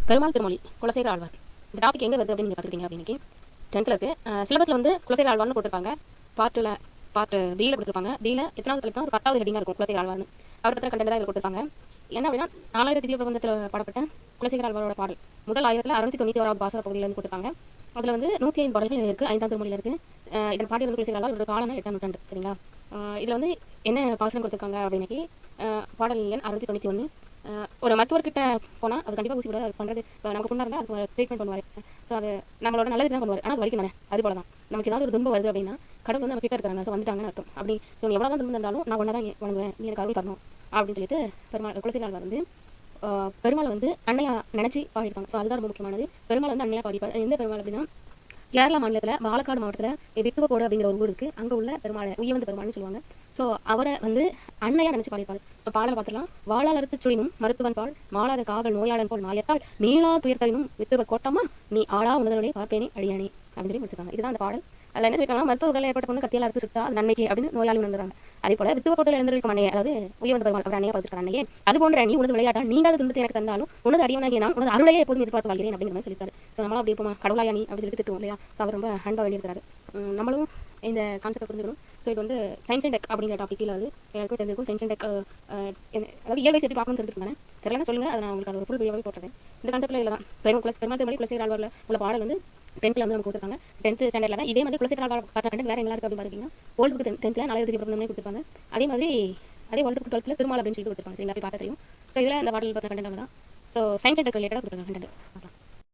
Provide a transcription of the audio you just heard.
பெருமாள் திருமொழி குலசேகர ஆழ்வார். இந்த டாபிக் எங்கே வருது அப்படின்னு நீங்கள் பார்த்துக்கிட்டீங்க அப்படின்னு 10th இருக்குது. சிலபஸில் வந்து குலசேகர ஆழ்வார்னு போட்டிருப்பாங்க. பார்ட் பியில் கொடுத்துருப்பாங்க. பியில் எத்தனாவது தலைப்புனா ஒரு 10வது ஹெட்டிங்காக இருக்கும் குலசேகர ஆழ்வார்னு. அவர் பற்றின கண்டென்ட் தான் இதில் கொடுத்துருப்பாங்க. என்ன அப்படின்னா 4000 திவ்ய பிரபந்தத்தில் பாடப்பட்ட குலசேகர ஆழ்வாரோட பாடல் முதல் 1691வது பாசுர பகுதியிலேருந்து கொடுத்துருப்பாங்க. அதில் வந்து 105 பாடல்கள் இருக்குது. 5ஆம் திருமொழியில் இருக்குது. இதன் பாடி வந்து குலசேகர ஆழ்வார் ஒரு காலம் 8ஆம் நூற்றாண்டு. சரிங்களா? இதில் வந்து என்ன பாசனம் கொடுத்துருக்காங்க அப்படின்னாக்கி பாடல் எண் 691. ஒரு மருத்துவர்கிட்ட போனால் அது கண்டிப்பாக ஊசி விட பண்ணுறது நமக்கு புண்ணாக இருந்தால் அதுக்கு ட்ரீட்மெண்ட் பண்ணுவார். ஸோ அது நம்மளோட நல்லது தான் பண்ணுவார். ஆனால் அது வலிக்கும் தானே. அது போல தான் நமக்கு ஏதாவது ஒரு துன்பம் வருது அப்படின்னா கடவுள் வந்து நம்ம கிட்ட இருக்கிறாங்க. ஸோ வந்துட்டாங்கன்னு அர்த்தம். அப்படி ஸோ எவ்வளோ தான் துன்பம் இருந்தாலும் நான் ஒன்றா தான் வணங்குவேன், நீ எனக்கு அருள் தரணும் அப்படின்னு சொல்லிட்டு குலசேகர ஆழ்வார் வந்து பெருமாளை வந்து அன்னையா நினச்சி பாடியிருக்காங்க. ஸோ அதுதான் ரொம்ப முக்கியமானது. பெருமாள் வந்து அன்னையா பாடிப்பார். எந்த பெருமாள் அப்படின்னா கேரளா மாநிலத்தில் பாலக்காடு மாவட்டத்தில் வித்துவக்கோடு அப்படிங்கிற ஒரு ஊர் இருக்குது. அங்கே உள்ள பெருமாளை உயர்ந்த பெருமாள்னு சொல்லுவாங்க. ஸோ அவரை வந்து அன்னையா நினச்சி பாடிப்பார். ஸோ பாடலை பார்த்துலாம். வாழாளருக்கு சுழினும் மருத்துவன் பால் மாளாத காதல் நோயாளன் போல் மாயத்தால் மீளா துயர்த்தலினும் வித்துவ கோட்டமா நீ ஆளா உணர்வுடைய பார்ப்பேனே அடியானே அப்படின்னு சொல்லி முடிச்சிருக்காங்க. இதுதான் அந்த பாடல். அதில் என்ன சொல்லியிருக்காங்கன்னா மருத்துவ உடலில் ஏற்பட்ட பொண்ணு கத்தியால் அறுத்து சுட்டா அது நன்மைக்கு அப்படின்னு நோயாளி உணர்ந்துறாங்க. அதே போல வித்துவ கோட்டையில் எழுந்திருக்கும் அன்னையே, அதாவது உயர்ந்த பெருமாள் அவர் அன்னையா பார்த்துருக்காங்க. அன்னையே அது போன்ற நீ உனது விளையாட்டா நீங்காத துன்பத்தை எனக்கு தந்தாலும் உனது அடியவனாகிய நான் உனது அருளையே எப்போதும் எதிர்பார்த்து வாழ்கிறேன் அப்படிங்கிற மாதிரி சொல்லியிருக்காரு. ஸோ நம்மளும் அப்படி இருப்போமா கடவுளாயா நீ அப்படின்னு சொல்லிட்டு திட்டுவோம் இல்லையா? ஸோ அவர் ரொம்ப அன்பாக வேண்டியிருக்காரு. நம்மளும் இந்த கான்செப்டை புரிஞ்சுக்கணும். ஸோ இது வந்து சயின்ஸ் அண்ட் டெக் அப்படிங்கிற டாப்பிக்கில் வந்து எல்லாருக்கும் தெரிஞ்சிருக்கும். சயின்ஸ் அண்ட் டெக் அதாவது இயல்பை எப்படி பார்க்கணும்னு தெரிஞ்சுருக்காங்க. தெரியலன்னா சொல்லுங்கள், அதை நான் உங்களுக்கு அது ஒரு ஃபுல் வீடியோவே போட்டுறேன். இந்த கான்செப்ட்டில் இல்லை தான் பெருமாள் திருமொழி குலசேகர ஆழ்வாரில் உள்ள பாடல் வந்து 10th வந்து நமக்கு கொடுத்துருக்காங்க. 10th ஸ்டாண்டர்டில் தான் இதே மாதிரி குலசேகர ஆழ்வார் பார்த்த கண்டென்ட் வேறு எல்லாம் இருக்குது அப்படின்னு பார்த்தீங்கன்னா ஓல்டு புக் 10th 4000 திவ்ய பிரபந்தமே கொடுத்துருப்பாங்க. அதே ஓல்டு புக் 12th திருமால் அப்படின்னு சொல்லி கொடுத்துருப்பாங்க. சரிங்களா? போய் பார்க்க தெரியும். ஸோ இதில் இந்த பாடல் பார்த்த கண்டென்ட் தான். ஸோ சயின்ஸ் அண்ட் டெக் ரிலேட்டடாக கொடுத்துருக்காங்க கண்டென்ட்.